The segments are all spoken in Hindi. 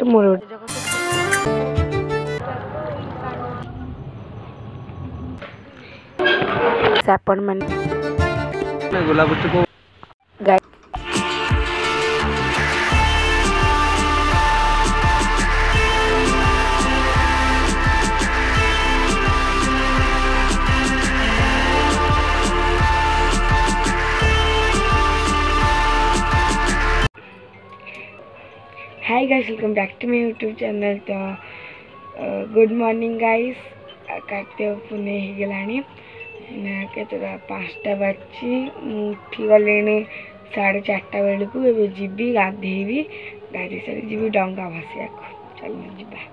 गोटे मोर आपण मैंने गोलाप को गाय hi guys welcome back to my YouTube channel. तो गुड मॉर्निंग गाइस कार्तिक पुणे गलानी केतटा 5टा बाजी उठी गले 4:30 बेलू ए जीवी गाधेबी गाधी सारी जीवी डंगा भसिया चल जीवा।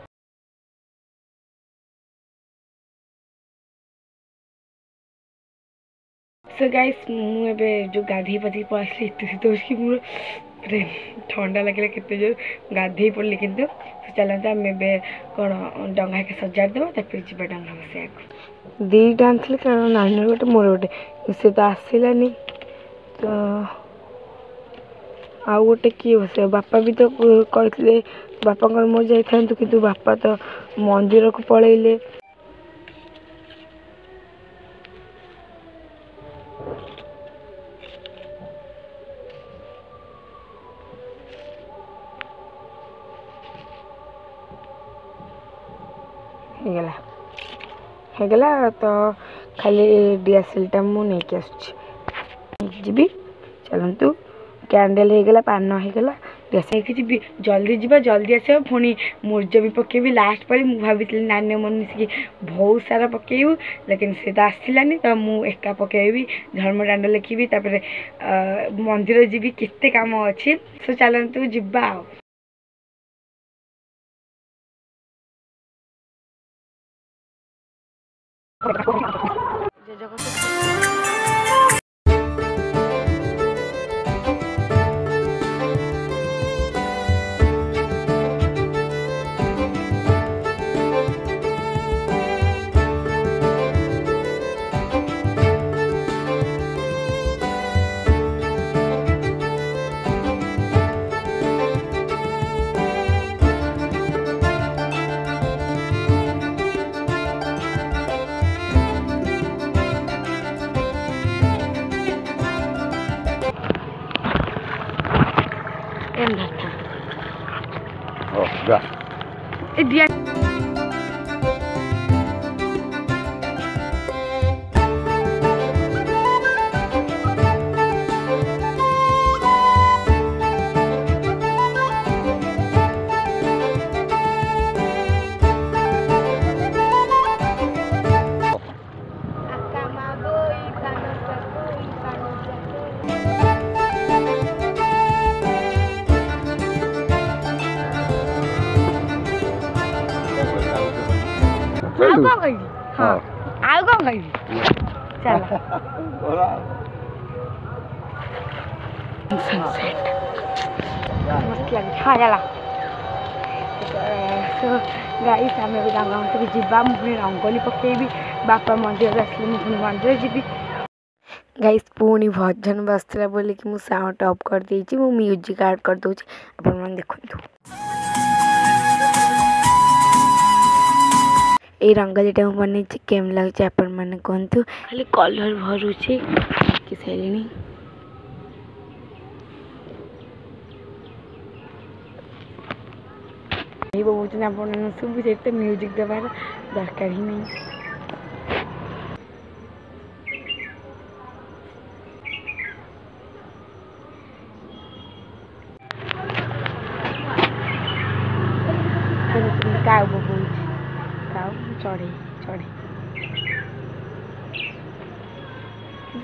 सो गाइस मुझे जो गाधे पाधे पड़ी कि मोर ठंडा लगे केते जो गाधे पड़े किंतु चलते आम कौन डंगा के सजाड़ देवा जी डंगा बस दीटा आनी कारण नानी गोटे मोर गोटे सी तो आसलानी तो आउ गोटे किए बस बापा भी तो कहते बापा मोर जाता कि बापा तो मंदिर को पलैले हेगला तो खाली डीएसएलटा मु नहीं आसुची चलतु कैंडल होगला पान होगला डीएसएल जी जल्दी जीवा जल्दी आस पुणी मुर्ज भी पकेबी लास्ट पर मुझे भाभी नानी मन मिसिकी बहुत सारा पकेबू लेकिन से तो आसलानी तो मु एका पकेबी धर्म दांड लिखी मंदिर जी केते काम अच्छी सो चलतु जीवा आ गाइस आम भी जीवा मुझे रंगोली पकेबी बापा मंदिर आसले मुझे मंदिर जी गाइस पुणी भजन बसला बोल कि मुझे साउंड ऑफ कर देछि मु म्यूजिक ऐड कर दूची अपन मन देखंतु ए रंगोलीटा मु बनै केम लगे अपन मन कहतु खाली कलर भरुची कि सैलिनी बोलते आप शुभ से म्यूजिक देवार दरकार ही नहीं काउ बोल चढ़े चढ़े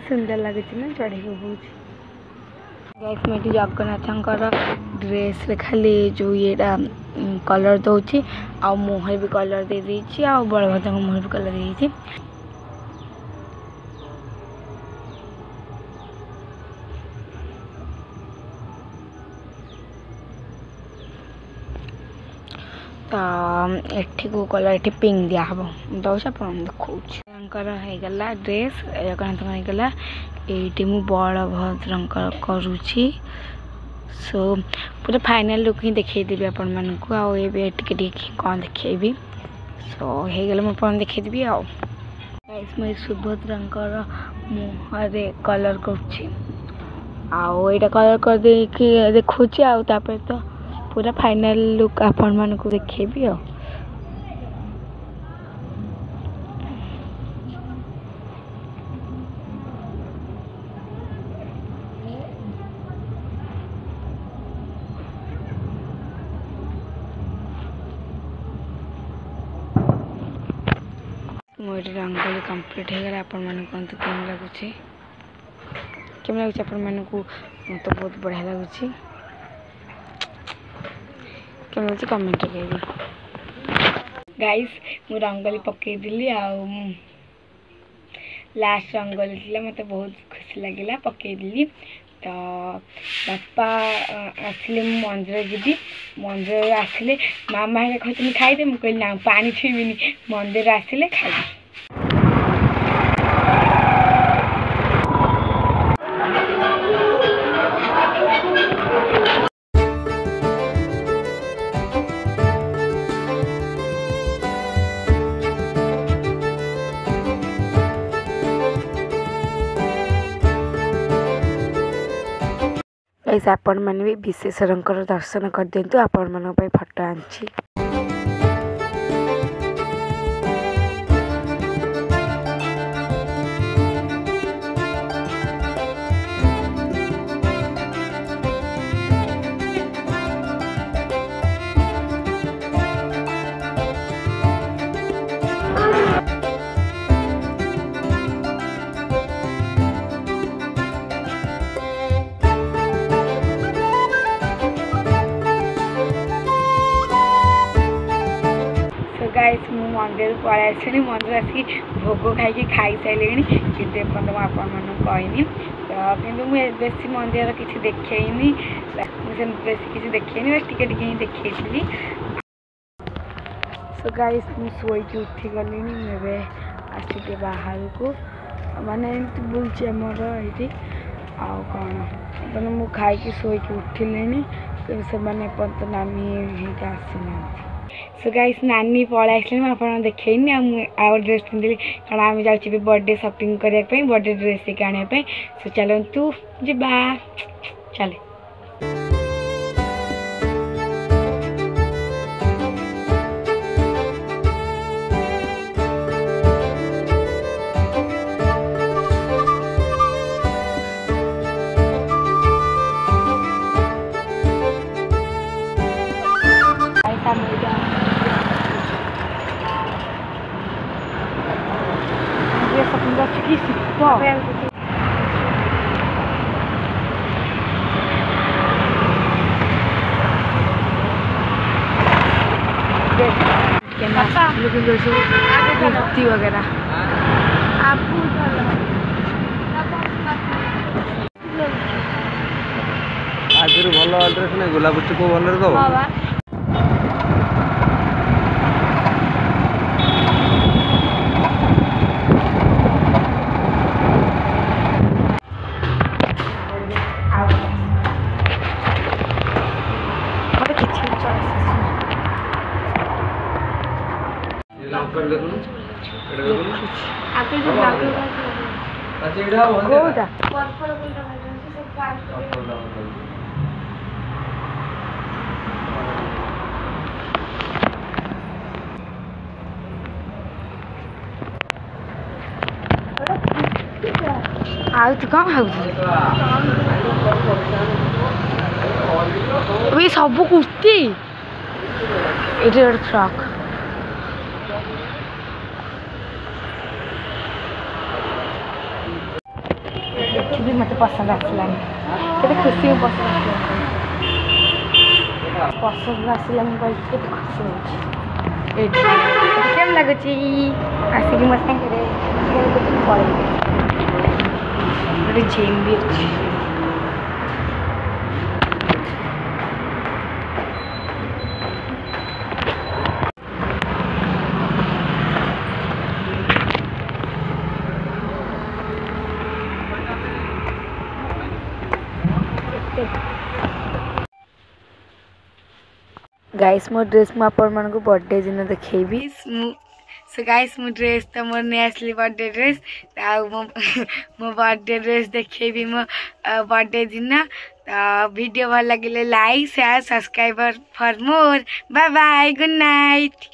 सुंदर लगे ना चढ़े बोल गैस में जगन्नाथ ड्रेस खाली जो ये कलर दौची आ मुहर भी कलर दे देछि आ बलभद्र मुहर भी कलर दे तो एठी को कलर एठी पिंक दिया हम दौच आप देखा गला ड्रेस जगन्नाथ होगा ये मु बलभद्र करुँची सो पूरा फाइनल लुक ही देखदेवी आपण मानक आगे कौन देखी सो हो गला मुझे देखदेवी मैं सुभद्रा मुहरे कलर करा कलर कर देखुची आपर तो पूरा फाइनल लुक आपण मानक देखी मोर रंगोली कंप्लीट हो गला आपण मन कहतु केम लगुच आपण मानक मत बहुत बढ़िया लगुच केम लगे कमेंट करेंगे गाइस मु रंगोली पकईदी लास्ट रंगोली थी मत बहुत खुशी लगे पकईदी तो बापा आसिले मंदिर जी मंदिर आसिले मामा कहते खाईदे मुझे कहली ना पानी छुईबी मंदिर आसिले खाई ऐसा आपण मैंने भी विशेषर दर्शन कर दिंतु आपण मन फोटो आंची गाइस मु मंदिर पळाई आसली मंदिर आसिक भोग खाई सारे कि कहनी तो कि बेसी मंदिर किसी देखनी बेसी किसी देखनी बस टिके टिके ही देखी सो गाइस मु सोई उठी गली मुझे आसिक बाहर को माने बुलचे मोर ये आउ कौन मु खाई सोई उठिले से पर्यटन नानी आसीना सो गाइस नानी पळाई आसले मुझे देखनी आउ ड्रेस पिंधि कारण आम जाऊँ बर्थडे शॉपिंग करने बर्थडे ड्रेस एक आने सो चलतु जा चले Wow. वगैरह आगुरी भल ड्रेस ना गुलाबुच्ची को भल दब आउ तू कौन खाऊ सब कुर्ती ये गोटे फ्रॉक भी मत पसंद आसला के खुशी पसंद पसंद आसला मुझे खुशी होम लगुच आसिक मत पड़े गोटे जेम भी अच्छी गाइस मो ड्रेस मु आपण मानको बर्थडे दिन देखैबी। सो गाइस मो ड्रेस तो मोर ने असली बर्थडे ड्रेस मो बर्थडे ड्रेस देखैबी मो बर्थडे दिन। वीडियो भल लगे like share subscribe for more. Bye bye good night.